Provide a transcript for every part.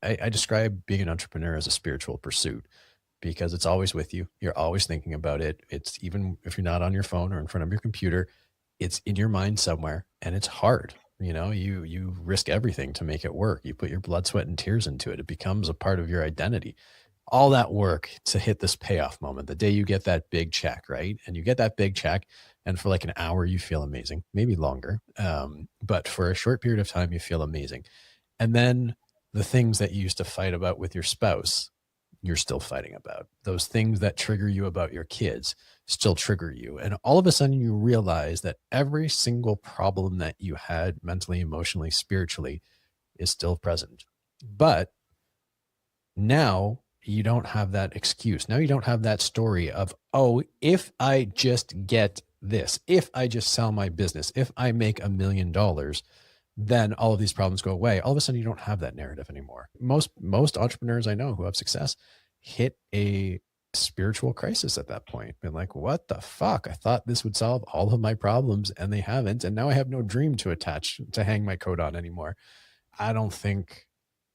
I describe being an entrepreneur as a spiritual pursuit because it's always with you. You're always thinking about it. It's even if you're not on your phone or in front of your computer, it's in your mind somewhere, and it's hard. You risk everything to make it work. You put your blood, sweat, and tears into it. It becomes a part of your identity. All that work to hit this payoff moment, the day you get that big check, right? And you get that big check, and for like an hour, you feel amazing, maybe longer. But for a short period of time, you feel amazing. And then the things that you used to fight about with your spouse, you're still fighting about. Those things that trigger you about your kids still trigger you. And all of a sudden you realize that every single problem that you had mentally, emotionally, spiritually is still present. But now you don't have that excuse. Now you don't have that story of, oh, if I just get this, if I just sell my business, if I make $1 million, then all of these problems go away. All of a sudden you don't have that narrative anymore. Most entrepreneurs I know who have success hit a spiritual crisis at that point. Been like, what the fuck? I thought this would solve all of my problems, and they haven't. And now I have no dream to attach to hang my coat on anymore. I don't think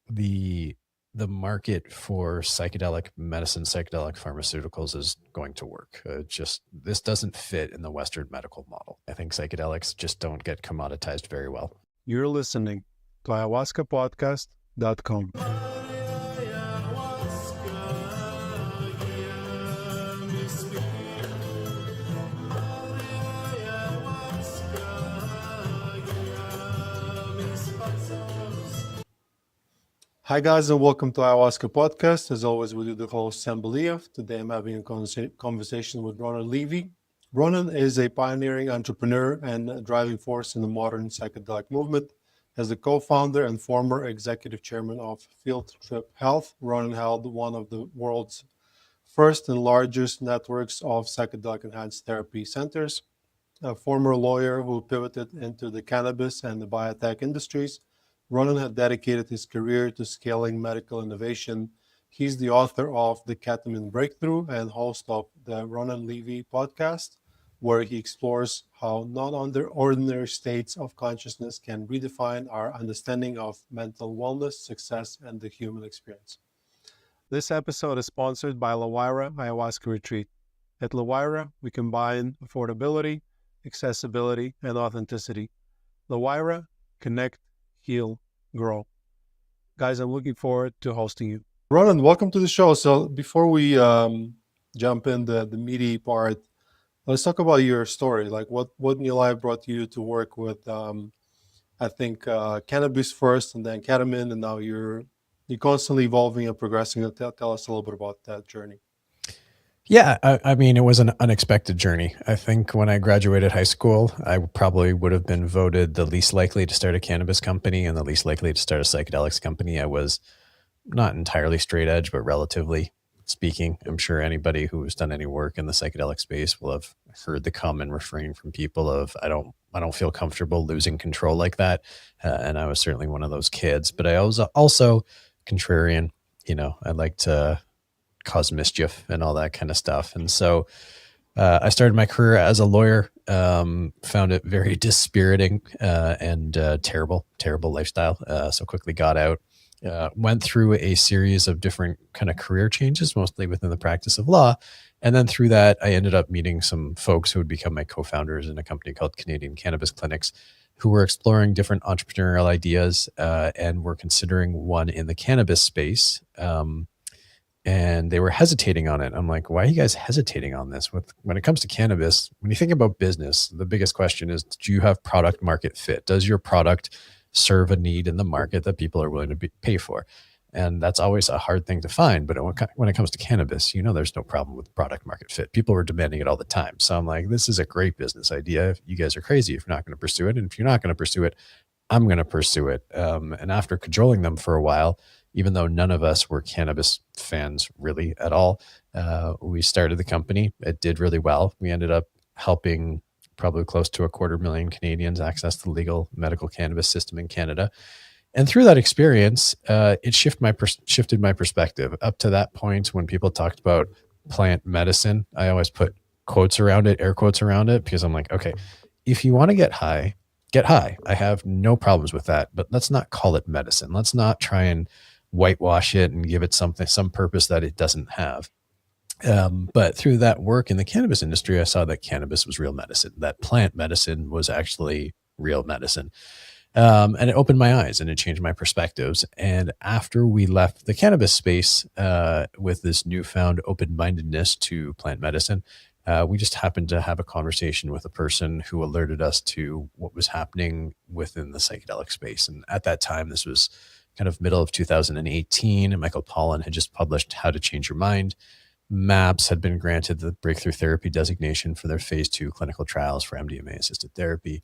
the market for psychedelic medicine, psychedelic pharmaceuticals is going to work. This doesn't fit in the Western medical model. I think psychedelics just don't get commoditized very well. You're listening to ayahuascapodcast.com. Hi guys, and welcome to Ayahuasca Podcast. As always, we do the host Sam Believ. Today I'm having a conversation with Ronan Levy. Ronan is a pioneering entrepreneur and a driving force in the modern psychedelic movement. As the co-founder and former executive chairman of Field Trip Health, Ronan held one of the world's first and largest networks of psychedelic enhanced therapy centers. A former lawyer who pivoted into the cannabis and the biotech industries, Ronan had dedicated his career to scaling medical innovation. He's the author of The Ketamine Breakthrough and host of the Ronan Levy podcast, where he explores how non-ordinary states of consciousness can redefine our understanding of mental wellness, success, and the human experience. This episode is sponsored by Lawira Ayahuasca Retreat. At Lawira, we combine affordability, accessibility, and authenticity. Lawira, connect, heal, grow. Guys, I'm looking forward to hosting you. Ronan, welcome to the show. So before we jump in the meaty part, let's talk about your story. Like what in your life brought you to work with, I think, cannabis first and then ketamine, and now you're constantly evolving and progressing. Tell us a little bit about that journey. Yeah, I mean, it was an unexpected journey. I think when I graduated high school, I probably would have been voted the least likely to start a cannabis company and the least likely to start a psychedelics company. I was not entirely straight edge, but relatively speaking. I'm sure anybody who's done any work in the psychedelic space will have heard the common refrain from people of, I don't feel comfortable losing control like that. And I was certainly one of those kids, but I was also contrarian. I like to cause mischief and all that kind of stuff. And so I started my career as a lawyer, found it very dispiriting and terrible lifestyle. So quickly got out, went through a series of different kind of career changes, mostly within the practice of law. And then through that, I ended up meeting some folks who would become my co-founders in a company called Canadian Cannabis Clinics, who were exploring different entrepreneurial ideas and were considering one in the cannabis space. And they were hesitating on it. I'm like, why are you guys hesitating on this? When it comes to cannabis, when you think about business, the biggest question is, do you have product market fit? Does your product serve a need in the market that people are willing to pay for? And that's always a hard thing to find. But when it comes to cannabis, there's no problem with product market fit. People were demanding it all the time. So I'm like, this is a great business idea. You guys are crazy if you're not going to pursue it. And if you're not going to pursue it, I'm going to pursue it. And after cajoling them for a while, even though none of us were cannabis fans really at all, we started the company. It did really well. We ended up helping probably close to 250,000 Canadians access the legal medical cannabis system in Canada. And through that experience, it shifted my perspective. Up to that point, when people talked about plant medicine, I always put quotes around it, air quotes around it, because I'm like, okay, if you want to get high, get high. I have no problems with that, but let's not call it medicine. Let's not try and whitewash it and give it some purpose that it doesn't have. But through that work in the cannabis industry, I saw that cannabis was real medicine, that plant medicine was actually real medicine. And it opened my eyes and it changed my perspectives. And after we left the cannabis space with this newfound open-mindedness to plant medicine, we just happened to have a conversation with a person who alerted us to what was happening within the psychedelic space. And at that time, this was kind of middle of 2018, and Michael Pollan had just published How to Change Your Mind. MAPS had been granted the breakthrough therapy designation for their phase 2 clinical trials for MDMA-assisted therapy.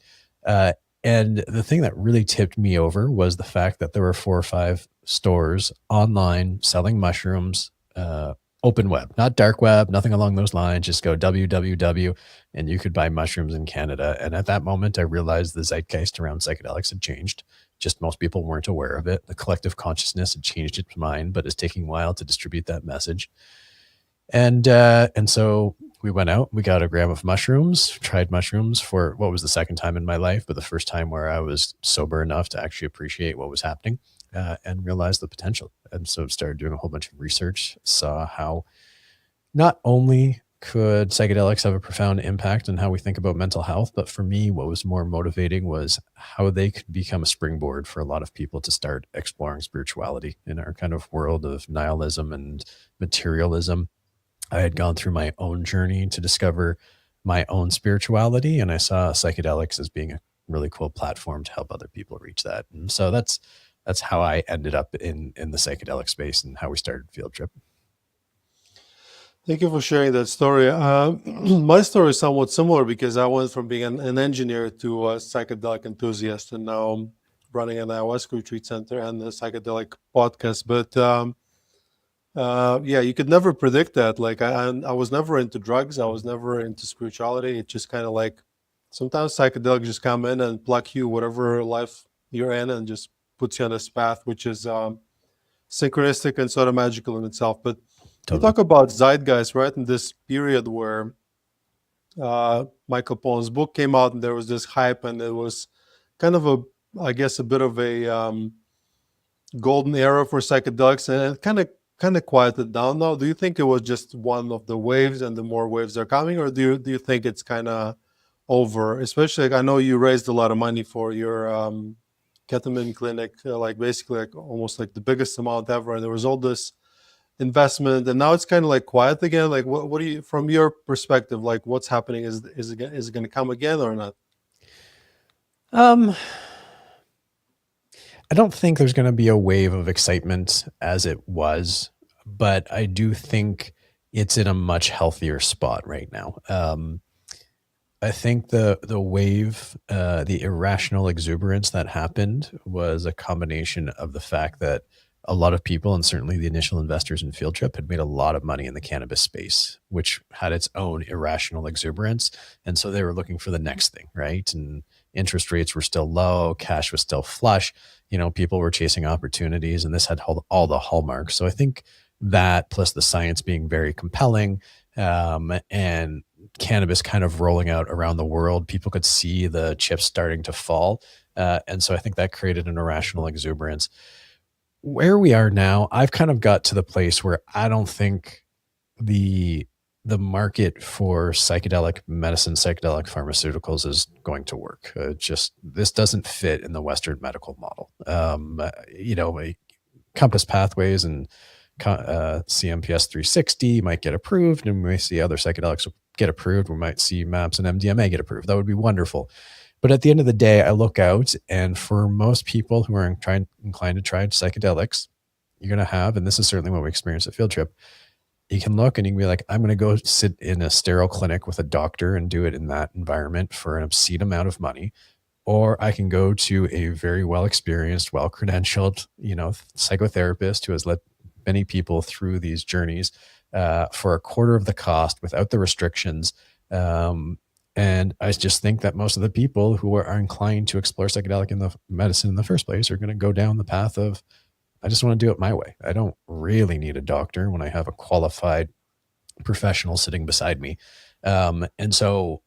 And the thing that really tipped me over was the fact that there were 4 or 5 stores online selling mushrooms, open web, not dark web, nothing along those lines. Just go www, and you could buy mushrooms in Canada. And at that moment, I realized the zeitgeist around psychedelics had changed. Just most people weren't aware of it. The collective consciousness had changed its mind, but it's taking a while to distribute that message. And so we went out, we got a gram of mushrooms, tried mushrooms for what was the second time in my life, but the first time where I was sober enough to actually appreciate what was happening and realize the potential. And so started doing a whole bunch of research, saw how not only could psychedelics have a profound impact on how we think about mental health, but for me, what was more motivating was how they could become a springboard for a lot of people to start exploring spirituality in our kind of world of nihilism and materialism. I had gone through my own journey to discover my own spirituality, and I saw psychedelics as being a really cool platform to help other people reach that. And so that's how I ended up in the psychedelic space and how we started Field Trip. Thank you for sharing that story. My story is somewhat similar because I went from being an engineer to a psychedelic enthusiast, and now I'm running an ayahuasca retreat center and a psychedelic podcast. But yeah, you could never predict that. Like I was never into drugs. I was never into spirituality. It just kind of like sometimes psychedelics just come in and pluck you whatever life you're in and just puts you on this path, which is synchronistic and sort of magical in itself. But you talk about zeitgeist, right? In this period where Michael Pollan's book came out and there was this hype, and it was kind of I guess, a bit of a golden era for psychedelics, and it kind of quieted down now. Do you think it was just one of the waves and the more waves are coming, or do you think it's kind of over? Especially, like, I know you raised a lot of money for your ketamine clinic, like basically like almost like the biggest amount ever, and there was all this investment, and now it's kind of like quiet again. Like what do you, from your perspective, like what's happening? Is it going to come again or not? I don't think there's going to be a wave of excitement as it was, but I do think it's in a much healthier spot right now. I think the wave, the irrational exuberance that happened was a combination of the fact that a lot of people, and certainly the initial investors in Field Trip, had made a lot of money in the cannabis space, which had its own irrational exuberance. And so they were looking for the next thing, right? And interest rates were still low, cash was still flush. People were chasing opportunities, and this had all the hallmarks. So I think that, plus the science being very compelling, and cannabis kind of rolling out around the world, people could see the chips starting to fall. And so I think that created an irrational exuberance. Where we are now, I've kind of got to the place where I don't think the market for psychedelic medicine, psychedelic pharmaceuticals is going to work. This doesn't fit in the Western medical model. Compass pathways and CMPS 360 might get approved, and we may see other psychedelics get approved. We might see MAPS and MDMA get approved. That would be wonderful. But at the end of the day, I look out, and for most people who are inclined to try psychedelics, you're going to have, and this is certainly what we experienced at Field Trip, you can look and you can be like, I'm going to go sit in a sterile clinic with a doctor and do it in that environment for an obscene amount of money. Or I can go to a very well-experienced, well-credentialed, psychotherapist who has led many people through these journeys for a quarter of the cost without the restrictions. And I just think that most of the people who are inclined to explore psychedelic in the medicine in the first place are going to go down the path of, I just want to do it my way. I don't really need a doctor when I have a qualified professional sitting beside me. And so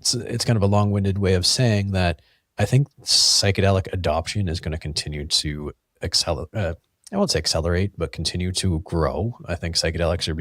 it's kind of a long-winded way of saying that I think psychedelic adoption is going to continue to I won't say accelerate, but continue to grow. I think psychedelics are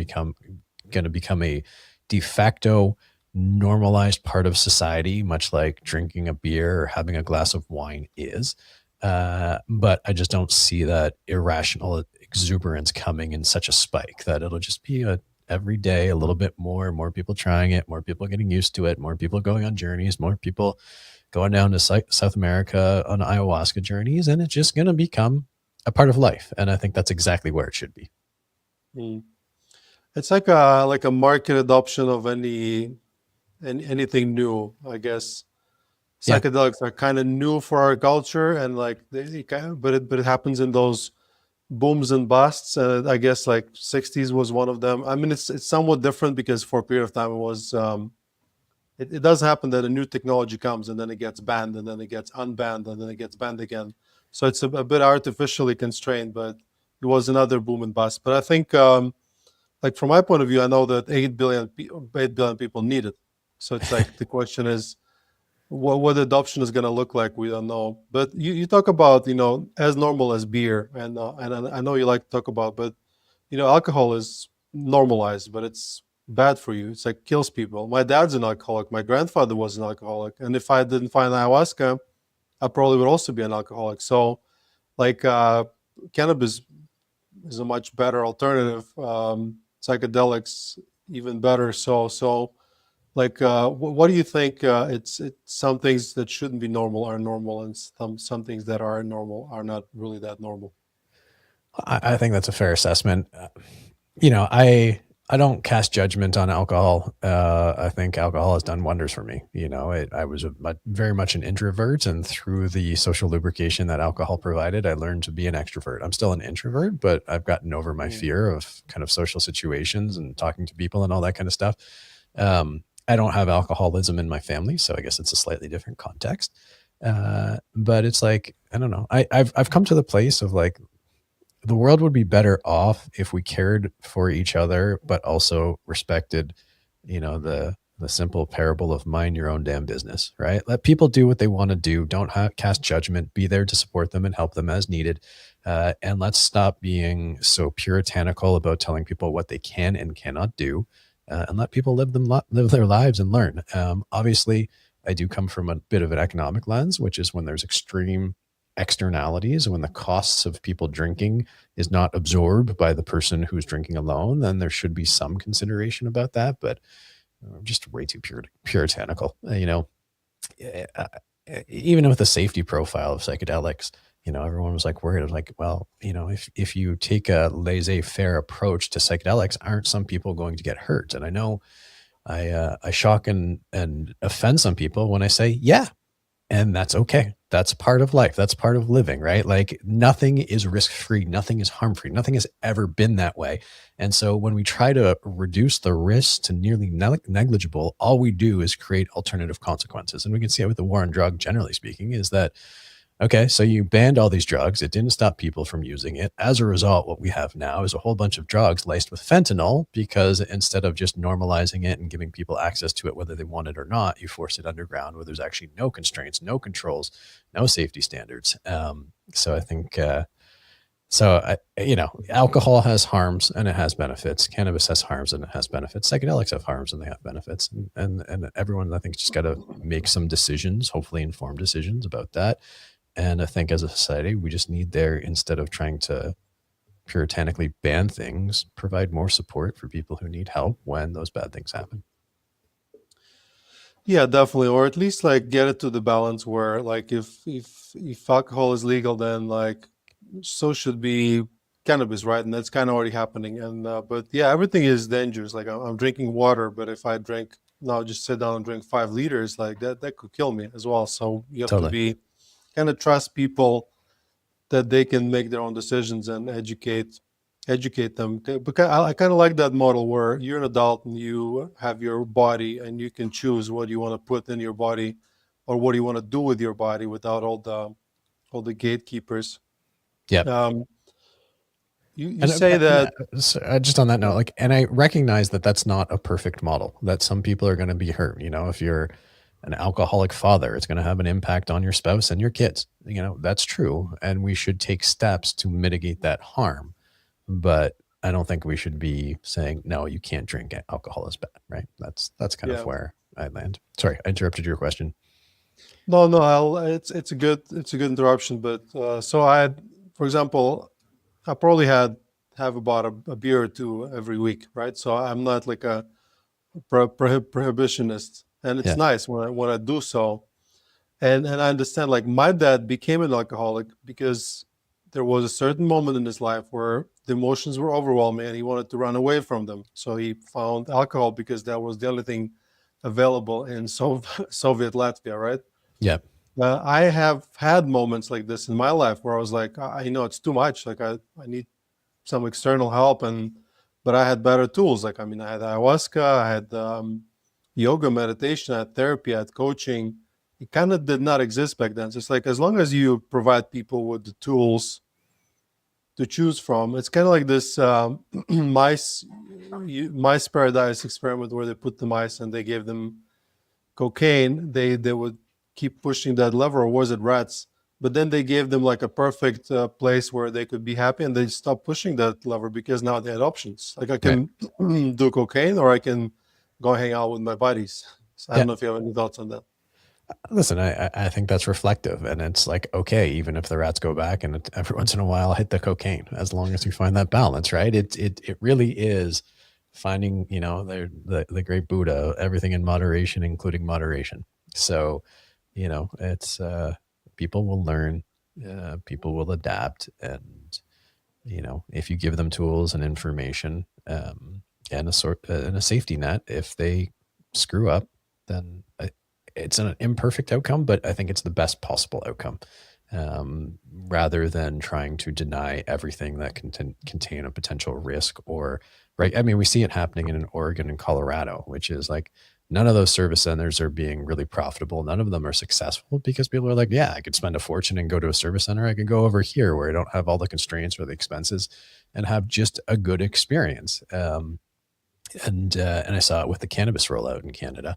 going to become a de facto normalized part of society, much like drinking a beer or having a glass of wine is. But I just don't see that irrational exuberance coming in such a spike that it'll just be a every day a little bit more people trying it, more people getting used to it, more people going on journeys, more people going down to South America on ayahuasca journeys, and it's just going to become a part of life. And I think that's exactly where it should be. Mm. It's like a market adoption of anything new, I guess. Yeah. Psychedelics are kind of new for our culture, and like but it happens in those booms and busts. I guess like '60s was one of them. I mean, it's somewhat different because for a period of time it was. It does happen that a new technology comes and then it gets banned and then it gets unbanned and then it gets banned again. So it's a bit artificially constrained, but it was another boom and bust. But I think, like from my point of view, I know that 8 billion people need it. So it's like the question is, what adoption is going to look like? We don't know. But you talk about as normal as beer, and I know you like to talk about, but alcohol is normalized, but it's bad for you. It's like kills people. My dad's an alcoholic. My grandfather was an alcoholic, and if I didn't find ayahuasca, I probably would also be an alcoholic. So, like, cannabis is a much better alternative. Psychedelics even better. So like, what do you think? It's some things that shouldn't be normal are normal, and some things that are normal are not really that normal. I think that's a fair assessment. You know, I don't cast judgment on alcohol. I think alcohol has done wonders for me. I was very much an introvert, and through the social lubrication that alcohol provided, I learned to be an extrovert. I'm still an introvert, but I've gotten over my Mm. fear of kind of social situations and talking to people and all that kind of stuff. I don't have alcoholism in my family, so I guess it's a slightly different context. But it's like, I don't know. I've come to the place of like, the world would be better off if we cared for each other, but also respected, the simple parable of mind your own damn business, right? Let people do what they want to do. Don't cast judgment. Be there to support them and help them as needed. And let's stop being so puritanical about telling people what they can and cannot do, and let people live their lives and learn. Obviously, I do come from a bit of an economic lens, which is when there's extreme externalities, when the costs of people drinking is not absorbed by the person who's drinking alone, then there should be some consideration about that. But I'm just way too puritanical. Even with the safety profile of psychedelics, everyone was like worried. I was like, well, if you take a laissez-faire approach to psychedelics, aren't some people going to get hurt? And I know I shock and offend some people when I say, yeah, and that's okay. That's part of life. That's part of living, right? Like nothing is risk free. Nothing is harm free. Nothing has ever been that way. And so when we try to reduce the risk to nearly negligible, all we do is create alternative consequences. And we can see it with the war on drug, generally speaking, is that okay, so you banned all these drugs. It didn't stop people from using it. As a result, what we have now is a whole bunch of drugs laced with fentanyl because instead of just normalizing it and giving people access to it, whether they want it or not, you force it underground where there's actually no constraints, no controls, no safety standards. So I think, alcohol has harms and it has benefits. Cannabis has harms and it has benefits. Psychedelics have harms and they have benefits. And everyone, I think, just got to make some decisions, hopefully informed decisions about that. And I think as a society, we just need there, instead of trying to puritanically ban things, provide more support for people who need help when those bad things happen. Yeah, definitely, or at least like get it to the balance where like if alcohol is legal, then like so should be cannabis, right? And that's kind of already happening. And but yeah, everything is dangerous. Like I'm drinking water, but if I drink now, just sit down and drink 5 liters, like that could kill me as well. So you have to Totally. be kind of trust people that they can make their own decisions and educate them. Because I kind of like that model where you're an adult and you have your body and you can choose what you want to put in your body or what you want to do with your body without all the gatekeepers. Yep. um, you And say that. just on that note, like, and I recognize that that's not a perfect model, that some people are going to be hurt. If you're an alcoholic father, it's going to have an impact on your spouse and your kids. That's true. And we should take steps to mitigate that harm. But I don't think we should be saying, no, you can't drink it. Alcohol is bad, right? That's kind of Yeah. where I land. Sorry, I interrupted your question. No, no, it's a good interruption. But so I had, for example, I probably have about a beer or two every week, right? So I'm not like a prohibitionist, and it's Yeah, nice when I do so. And I understand, like, my dad became an alcoholic because there was a certain moment in his life where the emotions were overwhelming and he wanted to run away from them. So he found alcohol because that was the only thing available in Soviet Latvia, right? yeah, I have had moments like this in my life where I was like, I know it's too much. Like I need some external help, but I had better tools. Like, I mean, I had ayahuasca, I had yoga, meditation, I had therapy, I had coaching. It kind of did not exist back then. So it's like, as long as you provide people with the tools to choose from, it's kind of like this mice paradise experiment where they put the mice and they gave them cocaine. They would keep pushing that lever, or was it rats? But then they gave them like a perfect place where they could be happy, and they stopped pushing that lever because now they had options. Like, I right. can do cocaine, or I can go hang out with my buddies. So I Yeah. don't know if you have any thoughts on that. Listen, I think that's reflective, and it's like, okay, even if the rats go back, and every once in a while hit the cocaine, as long as we find that balance, right? It really is finding, the great Buddha, everything in moderation, including moderation. So, it's people will learn, people will adapt, and if you give them tools and information, and a safety net, if they screw up, then it's an imperfect outcome, but I think it's the best possible outcome, rather than trying to deny everything that can contain a potential risk. Or, right, I mean, we see it happening in Oregon and Colorado, which is like, none of those service centers are being really profitable. None of them are successful because people are like, yeah, I could spend a fortune and go to a service center. I could go over here where I don't have all the constraints or the expenses and have just a good experience. And I saw it with the cannabis rollout in Canada.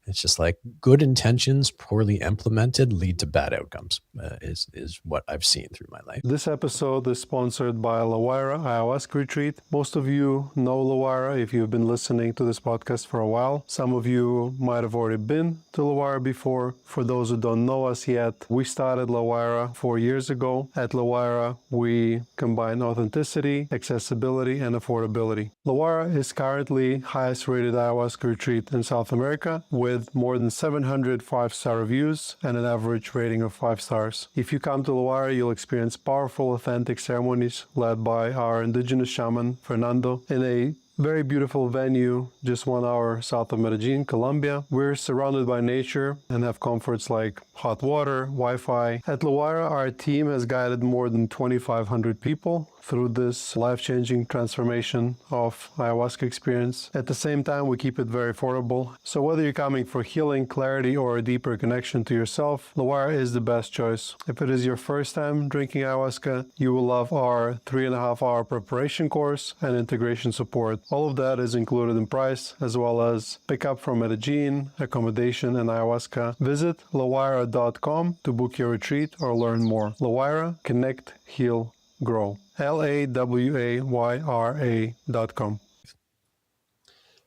It's just like, good intentions poorly implemented lead to bad outcomes, is what I've seen through my life. This episode is sponsored by Lawira Ayahuasca Retreat. Most of you know Lawira if you've been listening to this podcast for a while. Some of you might have already been to Lawira before. For those who don't know us yet, we started Lawira 4 years ago. At Lawira, we combine authenticity, accessibility, and affordability. Lawira is currently highest rated ayahuasca retreat in South America, with more than 700 5-star reviews and an average rating of 5 stars. If you come to Lawira, you'll experience powerful, authentic ceremonies led by our indigenous shaman, Fernando, in a very beautiful venue just 1 hour south of Medellin, Colombia. We're surrounded by nature and have comforts like hot water, Wi-Fi. At Lawira, our team has guided more than 2,500 people through this life-changing transformation of ayahuasca experience. At the same time, we keep it very affordable. So whether you're coming for healing, clarity, or a deeper connection to yourself, Lawira is the best choice. If it is your first time drinking ayahuasca, you will love our 3.5-hour preparation course and integration support. All of that is included in price, as well as pickup from Medellin, accommodation, and ayahuasca. Visit lawira.com to book your retreat or learn more. Lawira, connect, heal, grow. LAWAYRA.com.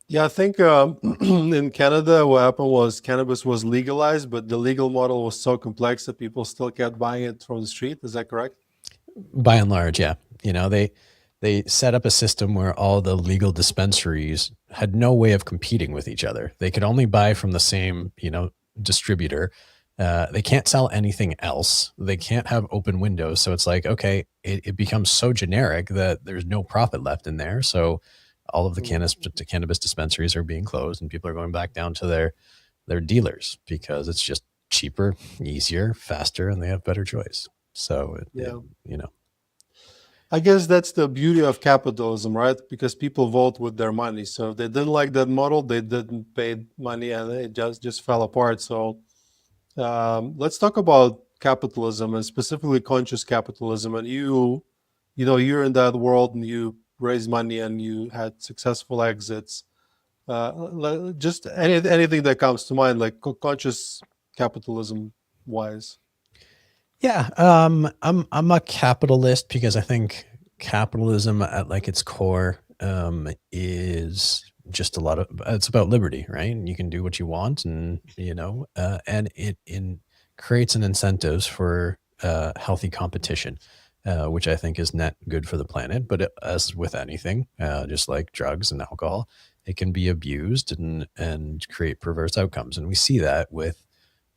Yeah, I think in Canada, what happened was cannabis was legalized, but the legal model was so complex that people still kept buying it from the street. Is that correct? By and large, yeah. They set up a system where all the legal dispensaries had no way of competing with each other. They could only buy from the same, distributor. They can't sell anything else. They can't have open windows. So it's like, okay, it becomes so generic that there's no profit left in there. So all of the cannabis dispensaries are being closed, and people are going back down to their dealers because it's just cheaper, easier, faster, and they have better choice. So Yeah. you know, I guess that's the beauty of capitalism, right? Because people vote with their money. So if they didn't like that model, they didn't pay money, and it just fell apart. So let's talk about capitalism, and specifically conscious capitalism. And you're in that world, and you raise money and you had successful exits. Just anything that comes to mind, like conscious capitalism wise. Yeah, I'm a capitalist because I think capitalism at like its core is just a lot of it's about liberty, right? And you can do what you want, and and it in creates an incentives for healthy competition, which I think is net good for the planet. But as with anything, just like drugs and alcohol, it can be abused and create perverse outcomes, and we see that with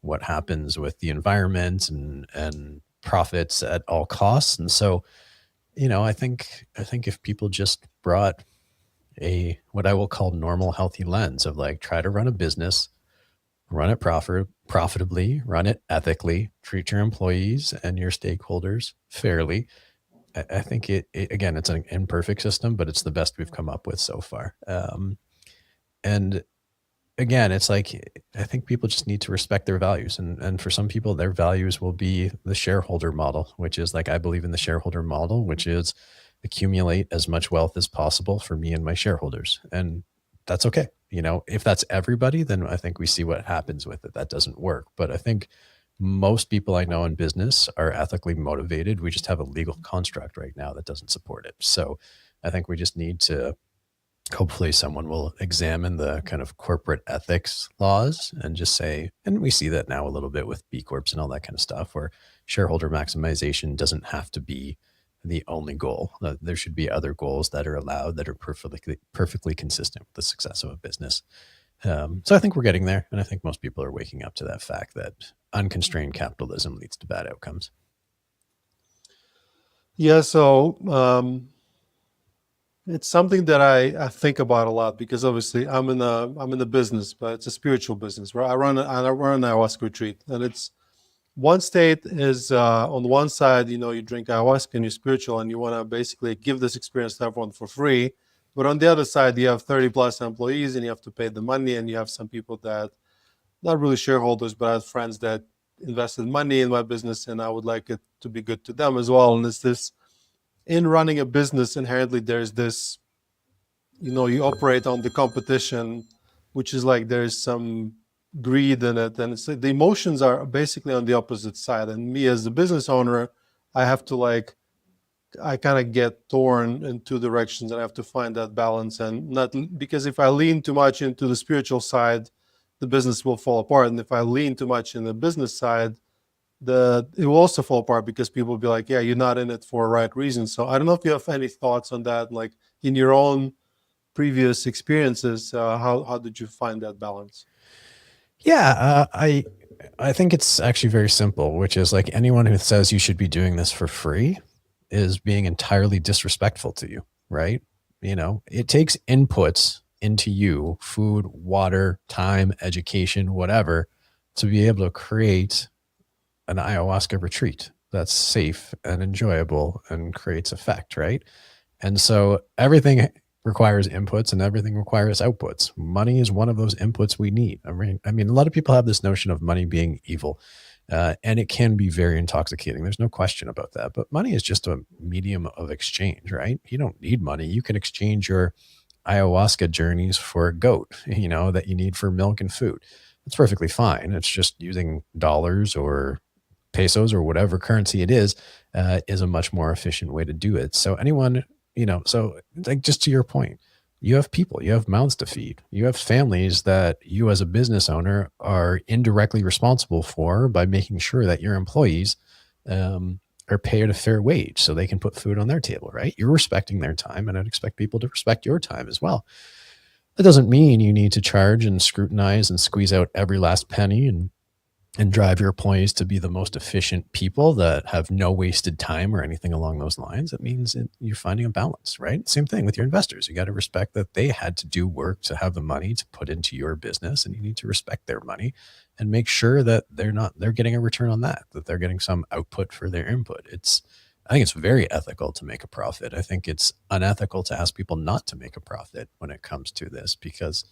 what happens with the environment and profits at all costs. And so, I think if people just brought a what I will call normal healthy lens of like try to run a business, run it profitably, run it ethically, treat your employees and your stakeholders fairly. I think it again, it's an imperfect system, but it's the best we've come up with so far. And again, it's like I think people just need to respect their values, and for some people, their values will be the shareholder model, which is like I believe in the shareholder model, which is accumulate as much wealth as possible for me and my shareholders, and that's okay. If that's everybody, then I think we see what happens with it. That doesn't work, but I think most people I know in business are ethically motivated. We just have a legal construct right now that doesn't support it. So I think we just need to hopefully someone will examine the kind of corporate ethics laws and just say, and we see that now a little bit with B Corps and all that kind of stuff, where shareholder maximization doesn't have to be the only goal. There should be other goals that are allowed that are perfectly consistent with the success of a business. So I think we're getting there. And I think most people are waking up to that fact that unconstrained capitalism leads to bad outcomes. Yeah, so it's something that I think about a lot because obviously I'm in the business, but it's a spiritual business, right? I run an ayahuasca retreat, and it's one state is on one side, you drink ayahuasca and you're spiritual, and you want to basically give this experience to everyone for free. But on the other side, you have 30 plus employees, and you have to pay the money, and you have some people that not really shareholders, but I have friends that invested money in my business, and I would like it to be good to them as well. And it's this in running a business inherently there's this, you operate on the competition, which is like there's some greed in it, and it's like the emotions are basically on the opposite side. And me as a business owner, I have to like I kind of get torn in two directions, and I have to find that balance. And not because if I lean too much into the spiritual side, the business will fall apart. And if I lean too much in the business side, it will also fall apart because people will be like, yeah, you're not in it for the right reason. So I don't know if you have any thoughts on that, like in your own previous experiences, how did you find that balance? Yeah, I think it's actually very simple, which is like anyone who says you should be doing this for free is being entirely disrespectful to you, right? It takes inputs into you, food, water, time, education, whatever, to be able to create an ayahuasca retreat that's safe and enjoyable and creates effect, right? And so everything requires inputs and everything requires outputs. Money is one of those inputs we need. I mean, a lot of people have this notion of money being evil, and it can be very intoxicating. There's no question about that. But money is just a medium of exchange, right? You don't need money. You can exchange your ayahuasca journeys for a goat, that you need for milk and food. It's perfectly fine. It's just using dollars or pesos or whatever currency it is a much more efficient way to do it. So anyone, so like just to your point, you have people, you have mouths to feed, you have families that you as a business owner are indirectly responsible for by making sure that your employees are paid a fair wage so they can put food on their table, right? You're respecting their time, and I'd expect people to respect your time as well. That doesn't mean you need to charge and scrutinize and squeeze out every last penny and drive your employees to be the most efficient people that have no wasted time or anything along those lines. It means you're finding a balance, right? Same thing with your investors. You got to respect that they had to do work to have the money to put into your business, and you need to respect their money and make sure that they're getting a return on that they're getting some output for their input. I think it's very ethical to make a profit. I think it's unethical to ask people not to make a profit when it comes to this, because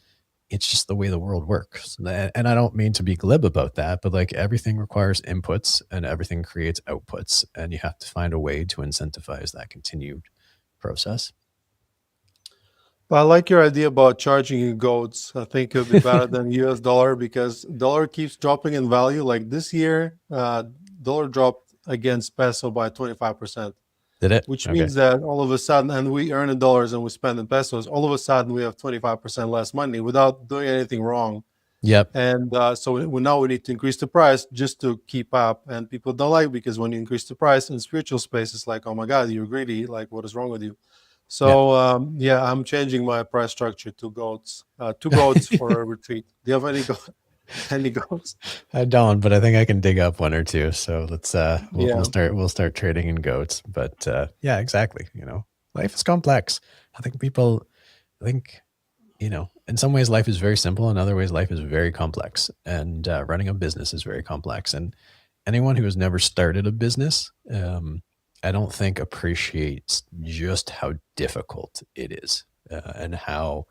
it's just the way the world works. And I don't mean to be glib about that, but like everything requires inputs and everything creates outputs. And you have to find a way to incentivize that continued process. I like your idea about charging in goats. I think it would be better than US dollar because dollar keeps dropping in value. Like this year, dollar dropped against peso by 25%, Did it? which Okay. means that all of a sudden, and we earn in dollars and we spend in pesos, all of a sudden we have 25% less money without doing anything wrong. Yep. And so now we need to increase the price just to keep up. And people don't like because when you increase the price in spiritual space, it's like, oh my God, you're greedy. Like, what is wrong with you? Yeah. So yeah, I'm changing my price structure to goats. Two goats for a retreat. Do you have any goats? I don't, but I think I can dig up one or two. So let's we'll Yeah, start trading in goats. But yeah, exactly. Life is complex. I think people I think in some ways life is very simple. In other ways, life is very complex. And running a business is very complex. And anyone who has never started a business, I don't think appreciates just how difficult it is and how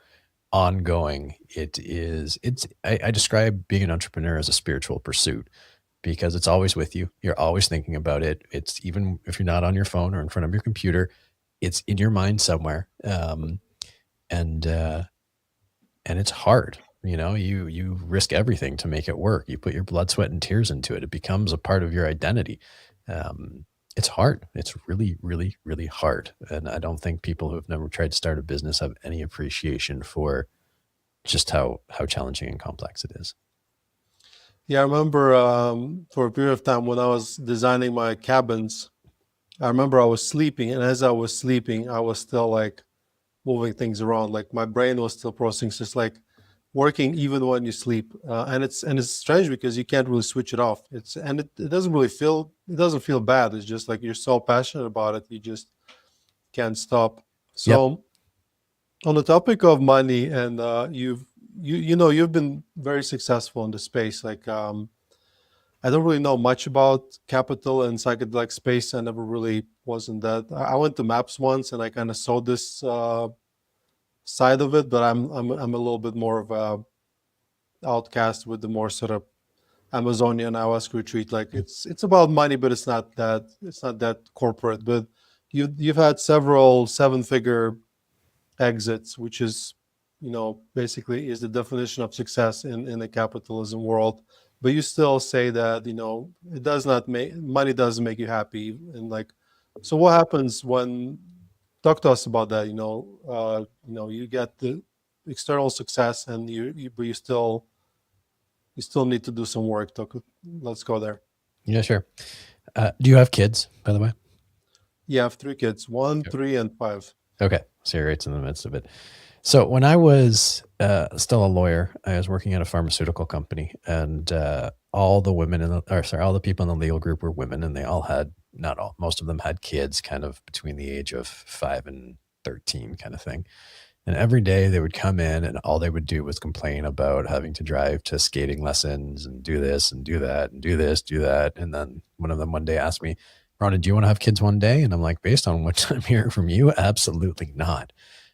ongoing it is. I describe being an entrepreneur as a spiritual pursuit because it's always with you. You're always thinking about it. It's even if you're not on your phone or in front of your computer, it's in your mind somewhere. And it's hard. You risk everything to make it work. You put your blood, sweat, and tears into it. It becomes a part of your identity. It's hard. It's really, really, really hard. And I don't think people who have never tried to start a business have any appreciation for just how challenging and complex it is. yeah. I remember for a period of time when I was designing my cabins, I remember I was sleeping, and as I was sleeping, I was still like moving things around. Like my brain was still processing, just like working even when you sleep. And it's strange because you can't really switch it off. It doesn't feel bad. It's just like you're so passionate about it, you just can't stop. Yep. So on the topic of money, and you've been very successful in the space. Like I don't really know much about capital and psychedelic space. I never really wasn't that. I went to Maps once, and I kind of saw this side of it, but I'm a little bit more of a outcast with the more sort of Amazonian ayahuasca retreat. Like it's about money, but it's not that corporate. But you've had several seven-figure exits, which is basically is the definition of success in the capitalism world. But you still say that it does not make money doesn't make you happy. And like, so what happens when talk to us about that? You get the external success, and but you still need to do some work. Let's go there. Yeah, sure. Do you have kids, by the way? Yeah, I have three kids, 1, 3, and 5. Okay. So you're right in the midst of it. So when I was still a lawyer, I was working at a pharmaceutical company, and all the people in the legal group were women, and they all had, not all, most of them had kids kind of between the age of 5 and 13 kind of thing. And every day they would come in and all they would do was complain about having to drive to skating lessons and do this and do that and do this, do that. And then one of them one day asked me, Ronan, do you want to have kids one day? And I'm like, based on what I'm hearing from you, absolutely not.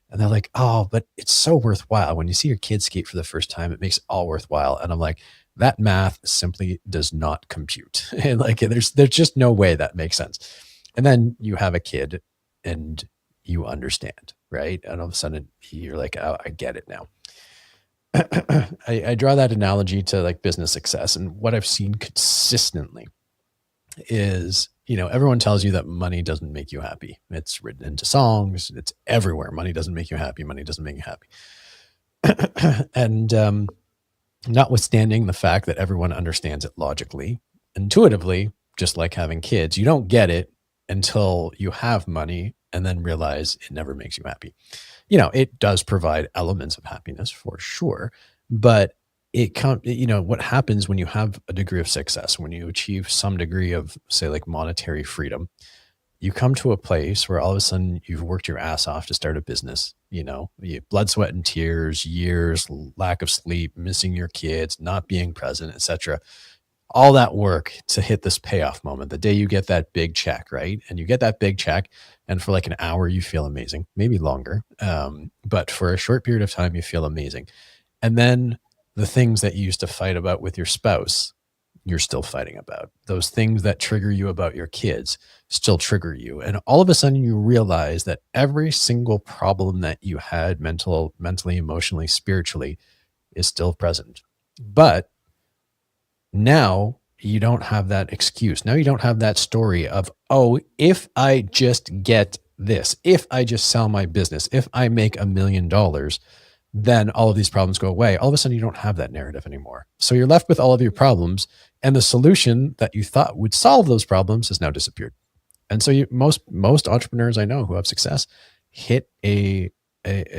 And they're like, oh, but it's so worthwhile. When you see your kids skate for the first time, it makes it all worthwhile. And I'm like, that math simply does not compute. And like, there's just no way that makes sense. And then you have a kid and you understand, right? And all of a sudden you're like, oh, I get it now. I draw that analogy to like business success. And what I've seen consistently is, everyone tells you that money doesn't make you happy. It's written into songs. It's everywhere. Money doesn't make you happy. Money doesn't make you happy. And notwithstanding the fact that everyone understands it logically, intuitively, just like having kids, you don't get it until you have money and then realize it never makes you happy. It does provide elements of happiness for sure, but what happens when you have a degree of success, when you achieve some degree of, say, like monetary freedom, you come to a place where all of a sudden you've worked your ass off to start a business, you blood, sweat, and tears, years, lack of sleep, missing your kids, not being present, etc. All that work to hit this payoff moment, the day you get that big check, right? And you get that big check, and for like an hour, you feel amazing, maybe longer. But for a short period of time, you feel amazing. And then the things that you used to fight about with your spouse you're still fighting about. Those things that trigger you about your kids still trigger you. And all of a sudden you realize that every single problem that you had mentally, emotionally, spiritually is still present. But now you don't have that excuse. Now you don't have that story of, oh, if I just get this, if I just sell my business, if I make $1 million, then all of these problems go away. All of a sudden, you don't have that narrative anymore. So you're left with all of your problems, and the solution that you thought would solve those problems has now disappeared. And so most entrepreneurs I know who have success hit a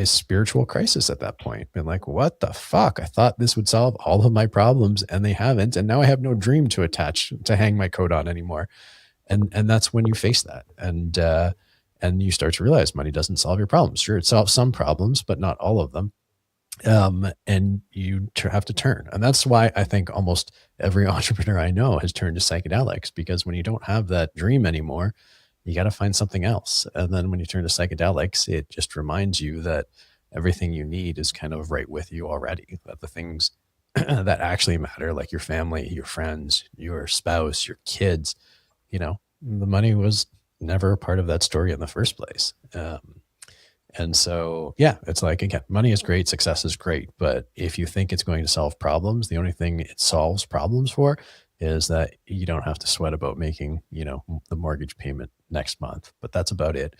spiritual crisis at that point. Been like, what the fuck? I thought this would solve all of my problems, and they haven't. And now I have no dream to attach to hang my coat on anymore. And that's when you face that. And you start to realize money doesn't solve your problems. Sure, it solves some problems, but not all of them. And you have to turn. And that's why I think almost every entrepreneur I know has turned to psychedelics, because when you don't have that dream anymore, you got to find something else. And then when you turn to psychedelics, it just reminds you that everything you need is kind of right with you already, that the things that actually matter, like your family, your friends, your spouse, your kids, the money was never a part of that story in the first place. And so, yeah, it's like, again, money is great, success is great. But if you think it's going to solve problems, the only thing it solves problems for is that you don't have to sweat about making, the mortgage payment next month. But that's about it.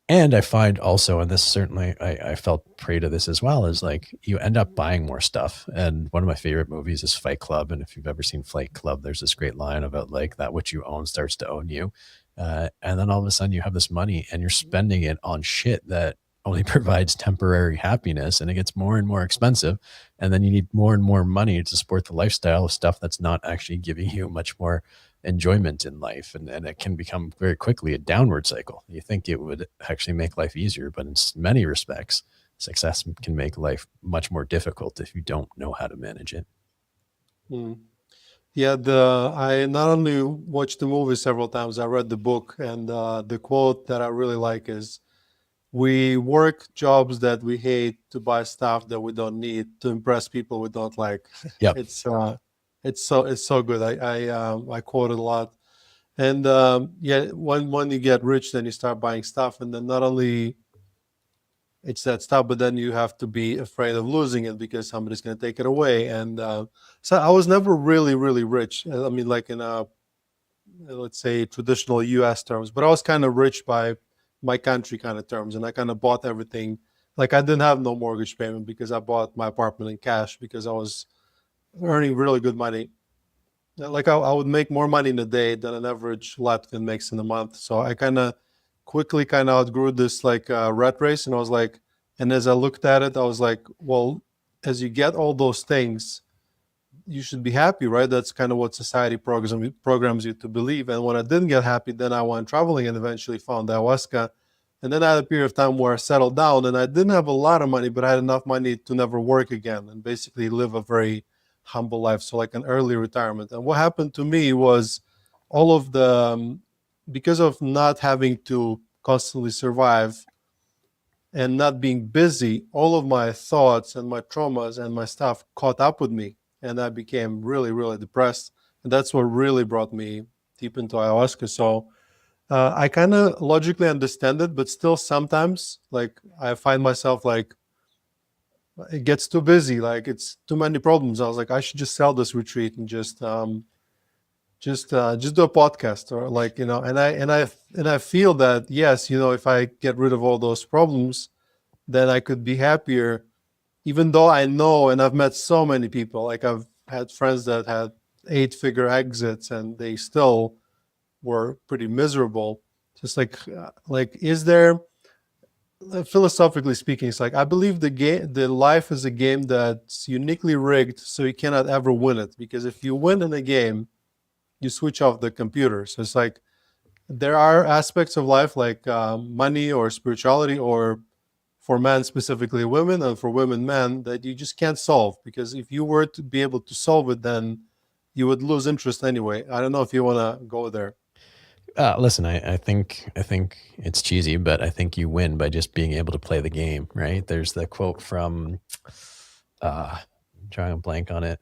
And I find also, and this certainly, I felt prey to this as well, is like you end up buying more stuff. And one of my favorite movies is Fight Club. And if you've ever seen Fight Club, there's this great line about like that which you own starts to own you. And then all of a sudden you have this money and you're spending it on shit that only provides temporary happiness, and it gets more and more expensive. And then you need more and more money to support the lifestyle of stuff that's not actually giving you much more enjoyment in life. And it can become very quickly a downward cycle. You think it would actually make life easier, but in many respects, success can make life much more difficult if you don't know how to manage it. Yeah, I not only watched the movie several times, I read the book, and the quote that I really like is, "We work jobs that we hate to buy stuff that we don't need to impress people we don't like." Yep. It's so good. I quote it a lot. And yeah, when you get rich, then you start buying stuff, and then not only it's that stuff, but then you have to be afraid of losing it because somebody's going to take it away. And so I was never really, really rich. I mean, like in let's say traditional US terms, but I was kind of rich by my country kind of terms. And I kind of bought everything. Like I didn't have no mortgage payment because I bought my apartment in cash because I was earning really good money. Like I would make more money in a day than an average Latvian makes in a month. So I kind of quickly kind of outgrew this like rat race. And I was like, and as I looked at it, I was like, well, as you get all those things, you should be happy, right? That's kind of what society programs you to believe. And when I didn't get happy, then I went traveling and eventually found ayahuasca. And then I had a period of time where I settled down, and I didn't have a lot of money, but I had enough money to never work again and basically live a very humble life. So like an early retirement. And what happened to me was all of the, because of not having to constantly survive and not being busy, all of my thoughts and my traumas and my stuff caught up with me. And I became really, really depressed. And that's what really brought me deep into ayahuasca. So I kind of logically understand it, but still sometimes like I find myself like, it gets too busy. Like it's too many problems. I was like, I should just sell this retreat and just do a podcast, or like, and I feel that, yes, if I get rid of all those problems, then I could be happier, even though I know, and I've met so many people, like I've had friends that had 8-figure exits and they still were pretty miserable. Just like is there, philosophically speaking, it's like I believe the life is a game that's uniquely rigged, so you cannot ever win it, because if you win in a game, you switch off the computer. So it's like there are aspects of life like money or spirituality, or for men specifically women, and for women men, that you just can't solve, because if you were to be able to solve it, then you would lose interest anyway. I don't know if you want to go there. Listen, I think it's cheesy, but I think you win by just being able to play the game, right? There's the quote from, I'm drawing a blank on it.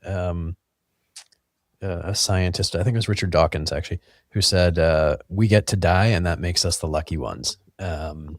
a scientist, I think it was Richard Dawkins actually, who said, "We get to die, and that makes us the lucky ones." And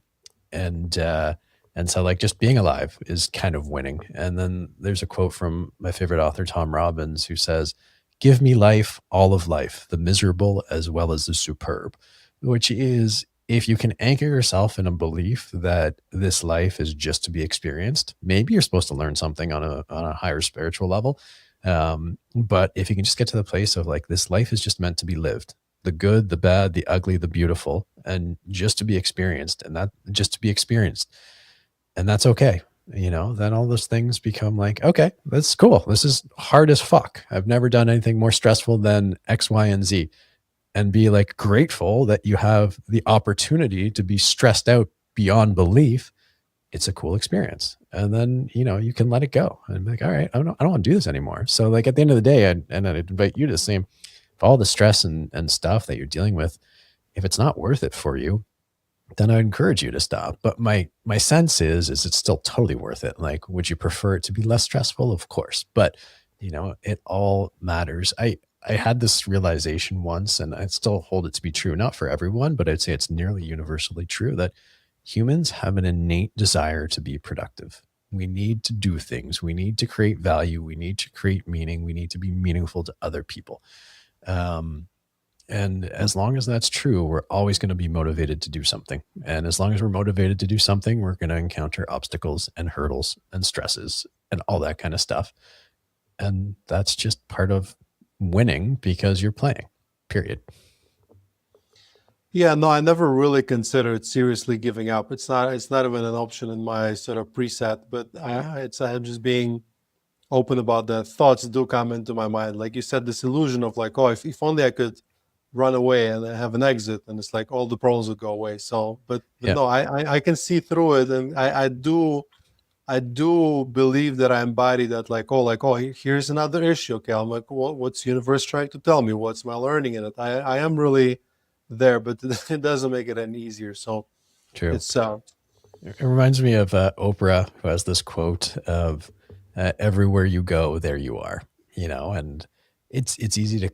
and so like just being alive is kind of winning. And then there's a quote from my favorite author Tom Robbins who says, "Give me life, all of life, the miserable as well as the superb," which is, if you can anchor yourself in a belief that this life is just to be experienced, maybe you're supposed to learn something on a higher spiritual level. But if you can just get to the place of like, this life is just meant to be lived, the good, the bad, the ugly, the beautiful, and just to be experienced, and that just to be experienced, and that's okay. Then all those things become like, okay, that's cool. This is hard as fuck. I've never done anything more stressful than X, Y, and Z. And be like grateful that you have the opportunity to be stressed out beyond belief. It's a cool experience. And then, you can let it go and be like, all right, I don't want to do this anymore. So like at the end of the day, I'd invite you to the same, if all the stress and stuff that you're dealing with, if it's not worth it for you, then I encourage you to stop. But my sense is it's still totally worth it. Like, would you prefer it to be less stressful? Of course. But it all matters. I had this realization once, and I still hold it to be true, not for everyone, but I'd say it's nearly universally true, that humans have an innate desire to be productive. We need to do things. We need to create value. We need to create meaning. We need to be meaningful to other people. And as long as that's true, we're always going to be motivated to do something. And as long as we're motivated to do something, we're going to encounter obstacles and hurdles and stresses and all that kind of stuff. And that's just part of winning, because you're playing, period. Yeah, no, I never really considered seriously giving up. It's not even an option in my sort of preset, but I'm just being open about that. Thoughts do come into my mind. Like you said, this illusion of like, oh, if only I could run away and have an exit, and it's like all the problems would go away. So, but Yeah. no, I can see through it, and I do believe that I embody that. Like, oh, here's another issue. Okay, I'm like, what's universe trying to tell me? What's my learning in it? I am really there, but it doesn't make it any easier. So True. it's It reminds me of Oprah, who has this quote of, "Everywhere you go, there you are." And it's easy to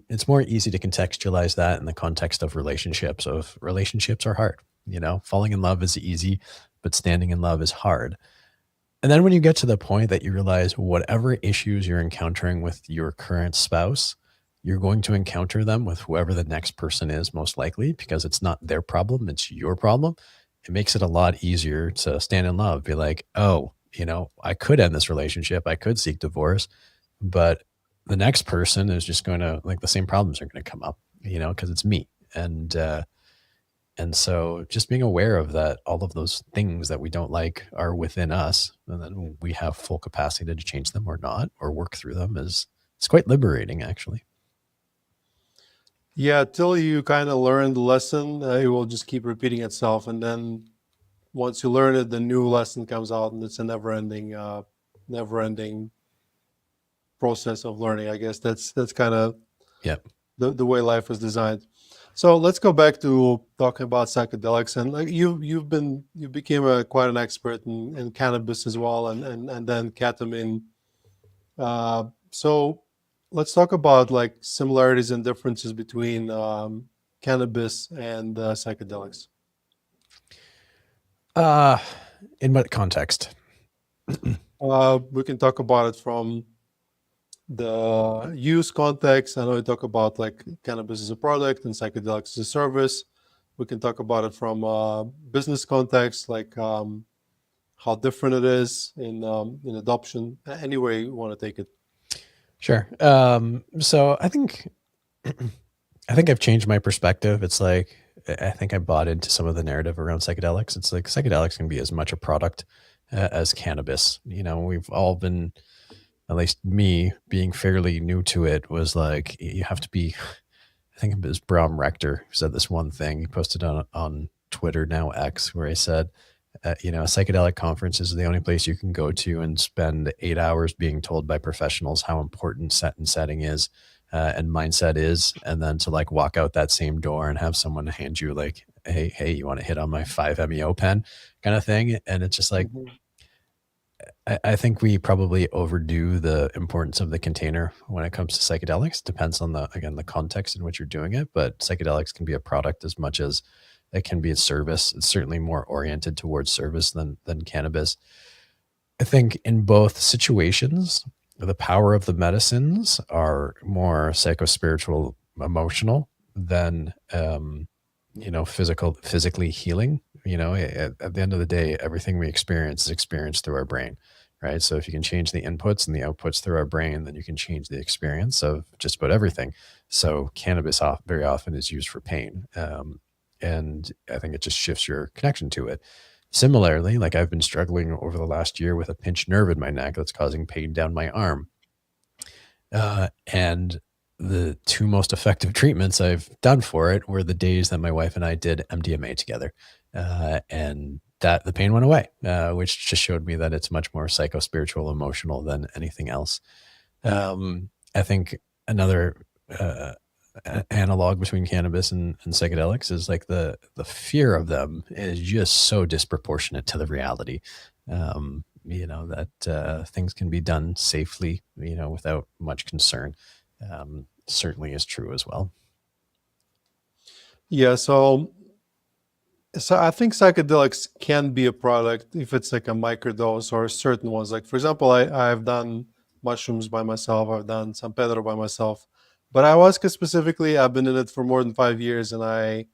it's more easy to contextualize that in the context of relationships. Of relationships are hard. Falling in love is easy, but standing in love is hard. And then when you get to the point that you realize whatever issues you're encountering with your current spouse, you're going to encounter them with whoever the next person is, most likely, because it's not their problem, it's your problem. It makes it a lot easier to stand in love, be like, oh, I could end this relationship, I could seek divorce, but the next person is just going to, like, the same problems are going to come up, because it's me. And so just being aware of that, all of those things that we don't like are within us, and then we have full capacity to change them or not, or work through them, it's quite liberating, actually. yeah. Till you kind of learn the lesson, it will just keep repeating itself, and then once you learn it, the new lesson comes out, and it's a never ending process of learning. I guess that's kind of Yep. the way life was designed. So let's go back to talking about psychedelics, and like you became quite an expert in cannabis as well, and then ketamine. So let's talk about like similarities and differences between cannabis and psychedelics. Uh, in what context? We can talk about it from the use context. I know we talk about like cannabis as a product and psychedelics as a service. We can talk about it from business context, like how different it is in adoption. Any way you want to take it. Sure. So I think I've changed my perspective. It's like, I think I bought into some of the narrative around psychedelics. It's like psychedelics can be as much a product as cannabis. We've all been, at least me being fairly new to it, was like, you have to be, I think it was Bram Rector who said this one thing. He posted on Twitter, now X, where he said, a psychedelic conference is the only place you can go to and spend 8 hours being told by professionals how important set and setting is, and mindset is, and then to like walk out that same door and have someone hand you like, hey, you want to hit on my 5-MeO pen kind of thing. And it's just like, Mhm. I think we probably overdo the importance of the container when it comes to psychedelics. Depends on the context in which you're doing it, but psychedelics can be a product as much as it can be a service. It's certainly more oriented towards service than cannabis. I think in both situations, the power of the medicines are more psychospiritual, emotional than physically healing. At the end of the day, everything we experience is experienced through our brain, right? So if you can change the inputs and the outputs through our brain, then you can change the experience of just about everything. So cannabis very often is used for pain, and I think it just shifts your connection to it. Similarly, like I've been struggling over the last year with a pinched nerve in my neck that's causing pain down my arm. And the two most effective treatments I've done for it were the days that my wife and I did MDMA together. And that the pain went away, which just showed me that it's much more psycho-spiritual, emotional than anything else. I think another analog between cannabis and psychedelics is like the fear of them is just so disproportionate to the reality. That things can be done safely, without much concern. Certainly is true as well. Yeah, so I think psychedelics can be a product if it's like a microdose or certain ones. Like for example, I've done mushrooms by myself, I've done San Pedro by myself, but ayahuasca specifically, I've been in it for more than 5 years, and I'm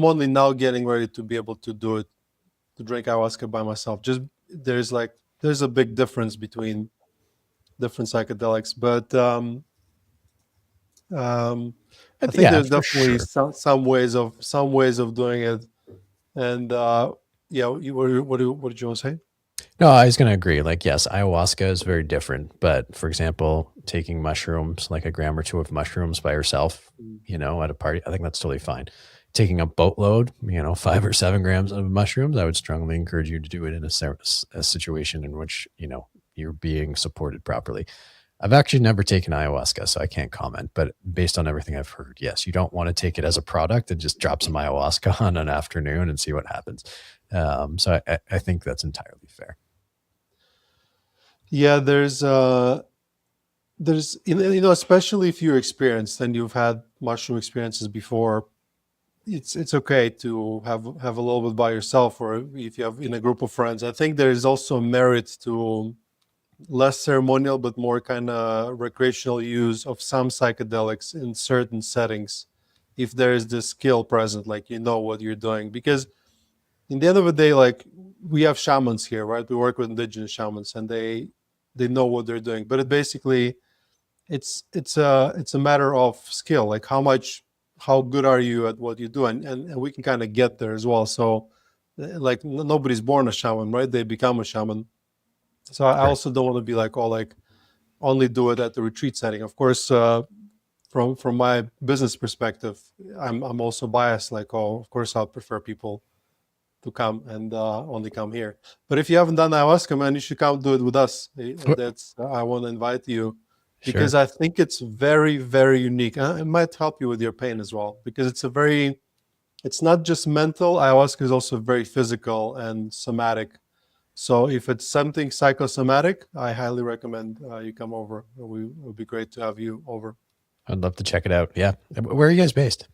only now getting ready to be able to do it, to drink ayahuasca by myself. Just there's a big difference between different psychedelics, but I think Yeah, there's for definitely sure. some ways of doing it. And yeah, what did you want to say? No, I was going to agree. Like, yes, ayahuasca is very different. But for example, taking mushrooms, like a gram or two of mushrooms by yourself, Mm. at a party, I think that's totally fine. Taking a boatload, 5 or 7 grams of mushrooms, I would strongly encourage you to do it in a situation in which, you're being supported properly. I've actually never taken ayahuasca, so I can't comment. But based on everything I've heard, yes, you don't want to take it as a product and just drop some ayahuasca on an afternoon and see what happens. So I think that's entirely fair. Yeah, there's especially if you're experienced and you've had mushroom experiences before, it's okay to have a little bit by yourself, or if you have in a group of friends. I think there is also merit to less ceremonial but more kind of recreational use of some psychedelics in certain settings, if there is this skill present, like you know what you're doing. Because in the end of the day, like we have shamans here, right? We work with indigenous shamans, and they know what they're doing. But it basically it's a matter of skill, like how good are you at what you do, and we can kind of get there as well. So like nobody's born a shaman, right? They become a shaman. So I Right. also don't want to be like, oh, like only do it at the retreat setting. Of course, from my business perspective, I'm also biased. Like, oh, of course, I'll prefer people to come and only come here. But if you haven't done ayahuasca, man, you should come do it with us. That's I want to invite you, because Sure. I think it's very, very unique. It might help you with your pain as well, because it's not just mental. Ayahuasca is also very physical and somatic. So if it's something psychosomatic, I highly recommend you come over. It would be great to have you over. I'd love to check it out. Yeah. Where are you guys based?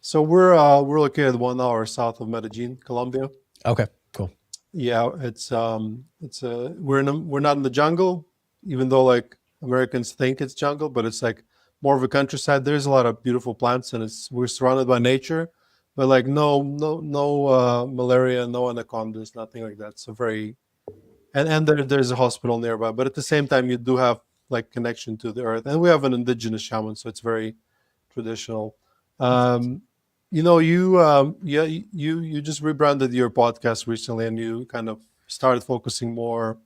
So we're located 1 hour south of Medellin, Colombia. Okay, cool. Yeah, we're not in the jungle, even though like Americans think it's jungle, but it's like more of a countryside. There's a lot of beautiful plants, and we're surrounded by nature, but like no malaria, no anacondas, nothing like that. So very and there's a hospital nearby, but at the same time you do have like connection to the earth, and we have an indigenous shaman, so it's very traditional. That's awesome. Um, yeah, you just rebranded your podcast recently, and you kind of started focusing more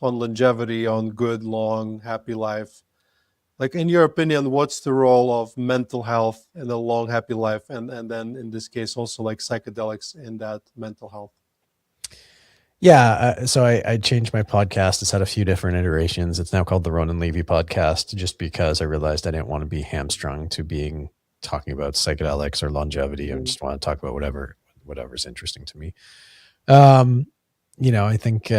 on longevity, on good, long, happy life. Like in your opinion, what's the role of mental health in a long, happy life, and then in this case also like psychedelics in that mental health? Yeah. So I changed my podcast. It's had a few different iterations. It's now called the Ronan Levy podcast, just because I realized I didn't want to be hamstrung to being talking about psychedelics or longevity. I Mm. just want to talk about whatever's interesting to me. Um, I think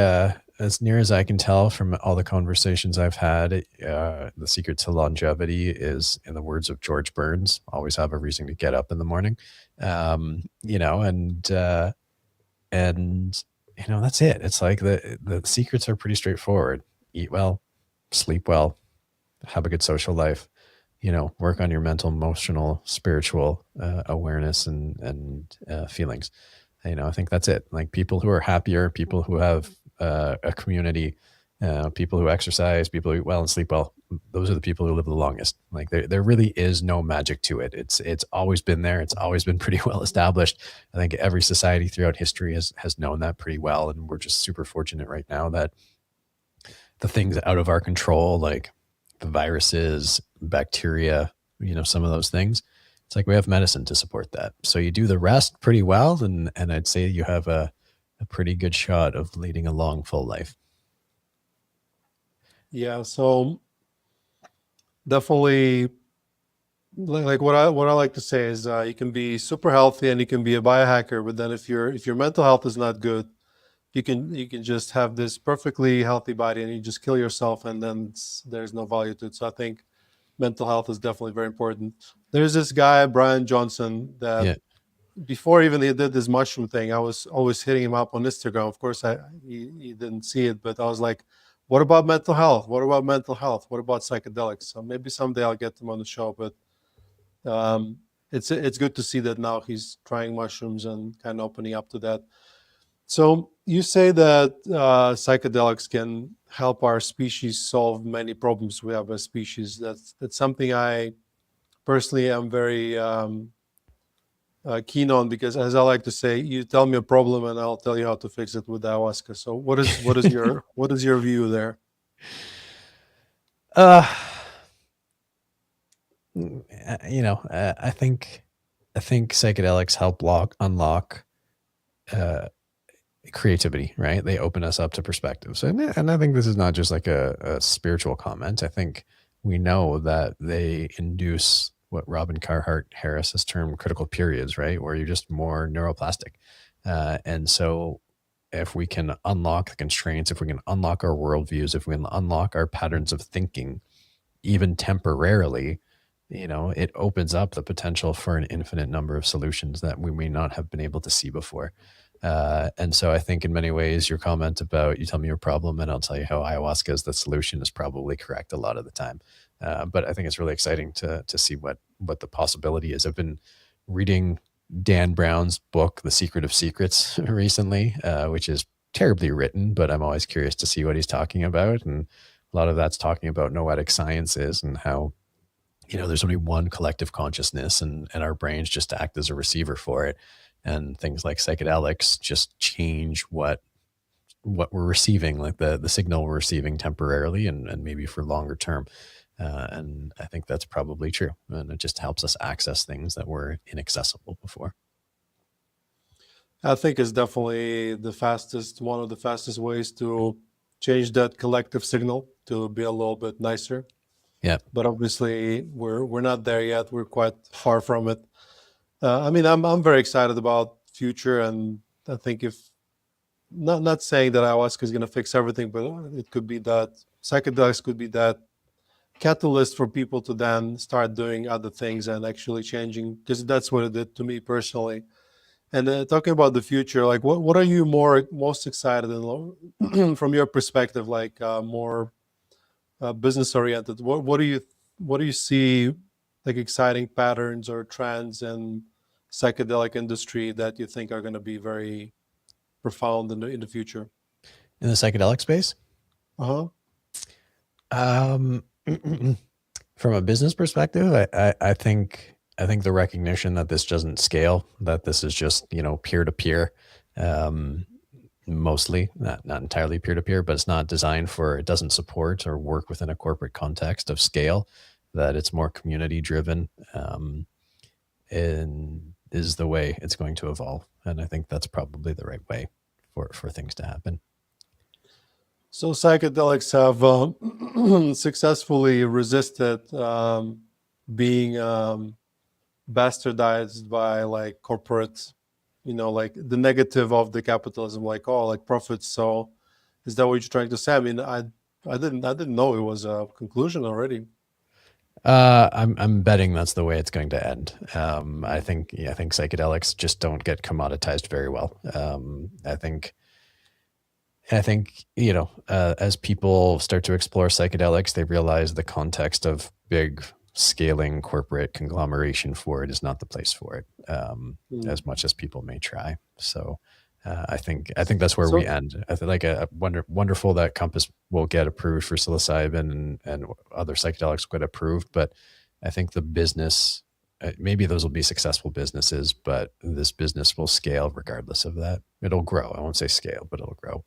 as near as I can tell from all the conversations I've had, the secret to longevity is, in the words of George Burns, always have a reason to get up in the morning. And that's it. It's like the secrets are pretty straightforward. Eat well, sleep well, have a good social life, work on your mental, emotional, spiritual awareness and feelings. I think that's it. Like, people who are happier, people who have a community, people who exercise, people who eat well and sleep well, those are the people who live the longest. Like, there really is no magic to it. It's always been there. It's always been pretty well established. I think every society throughout history has known that pretty well. And we're just super fortunate right now that the things out of our control, like the viruses, bacteria, some of those things, it's like we have medicine to support that. So you do the rest pretty well, and I'd say you have a pretty good shot of leading a long, full life. Yeah, so definitely, like what I like to say is, you can be super healthy and you can be a biohacker, but then if your mental health is not good, you can just have this perfectly healthy body and you just kill yourself, and then there's no value to it. So I think mental health is definitely very important. There's this guy Brian Johnson that, Yeah. before even he did this mushroom thing, I was always hitting him up on Instagram. Of course, he didn't see it, but I was like, "What about mental health? What about mental health? What about psychedelics?" So maybe someday I'll get him on the show. But it's good to see that now he's trying mushrooms and kind of opening up to that. So you say that psychedelics can help our species solve many problems we have as species. That's something I personally am very keen on, because, as I like to say, you tell me a problem and I'll tell you how to fix it with ayahuasca. So what is your view there? uh, I think psychedelics help unlock uh, creativity, right? They open us up to perspectives. And I think this is not just like a spiritual comment. I think we know that they induce what Robin Carhart Harris has termed critical periods, right? Where you're just more neuroplastic. And so if we can unlock the constraints, if we can unlock our worldviews, if we can unlock our patterns of thinking, even temporarily, it opens up the potential for an infinite number of solutions that we may not have been able to see before. And so I think in many ways, your comment about, you tell me your problem and I'll tell you how ayahuasca is the solution, is probably correct a lot of the time. But I think it's really exciting to see what the possibility is. I've been reading Dan Brown's book, The Secret of Secrets, recently, which is terribly written, but I'm always curious to see what he's talking about. And a lot of that's talking about noetic sciences and how, there's only one collective consciousness, and our brains just act as a receiver for it. And things like psychedelics just change what we're receiving, like the signal we're receiving temporarily and maybe for longer term. And I think that's probably true. And it just helps us access things that were inaccessible before. I think it's definitely one of the fastest ways to change that collective signal to be a little bit nicer. Yeah. But obviously, we're not there yet. We're quite far from it. I mean, I'm very excited about future, and I think, if not saying that ayahuasca is going to fix everything, but it could be that psychedelics could be that catalyst for people to then start doing other things and actually changing, because that's what it did to me personally. And talking about the future, like, what are you most excited in, from your perspective, like, more business oriented? What do you see, like, exciting patterns or trends in psychedelic industry that you think are going to be very profound in the future? In the psychedelic space, Uh-huh. um, from a business perspective, I think the recognition that this doesn't scale, that this is just, peer to peer, mostly, not entirely peer to peer, but it's not designed for, it doesn't support or work within a corporate context of scale, that it's more community driven, and is the way it's going to evolve. And I think that's probably the right way for things to happen. So psychedelics have successfully resisted being bastardized by, like, corporate like the negative of the capitalism, like, oh, like profits. So is that what you're trying to say? I mean, I didn't know it was a conclusion already. I'm betting that's the way it's going to end. I think psychedelics just don't get commoditized very well. I think as people start to explore psychedelics, they realize the context of big scaling corporate conglomeration for it is not the place for it, Mm. as much as people may try. So I think that's where we So end. I think wonderful that Compass will get approved for psilocybin and other psychedelics will get approved, but I think the business, maybe those will be successful businesses, but this business will scale regardless of that. It'll grow. I won't say scale, but it'll grow.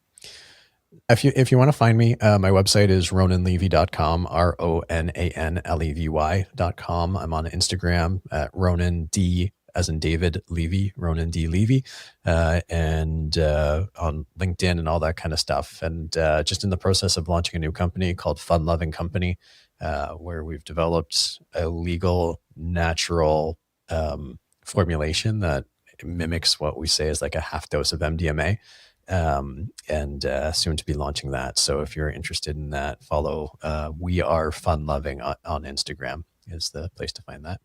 If you want to find me, my website is ronanlevy.com, RONANLEVY.com. I'm on Instagram at Ronan D as in David Levy, Ronan D Levy, and on LinkedIn and all that kind of stuff. And just in the process of launching a new company called Fun Loving Company, where we've developed a legal, natural formulation that mimics what we say is like a half dose of MDMA, and soon to be launching that. So if you're interested in that, follow We Are Fun Loving on Instagram is the place to find that.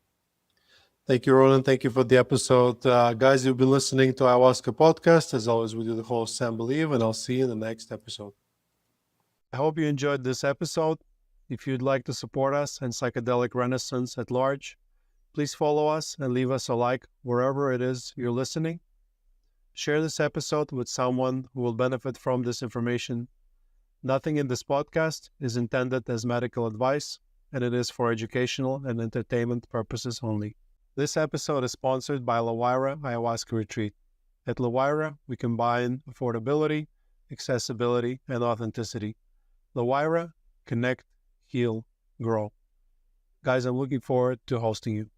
thank you, Ronan. Thank you for the episode. Guys, you've been listening to Ayahuasca Podcast. As always, we do the host, Sam Believe, and I'll see you in the next episode. I hope you enjoyed this episode. If you'd like to support us and psychedelic renaissance at large, please follow us and leave us a like wherever it is you're listening. Share this episode with someone who will benefit from this information. Nothing in this podcast is intended as medical advice, and it is for educational and entertainment purposes only. This episode is sponsored by La Huayra Ayahuasca Retreat. At La Huayra, we combine affordability, accessibility, and authenticity. La Huayra, connect, heal, grow. Guys, I'm looking forward to hosting you.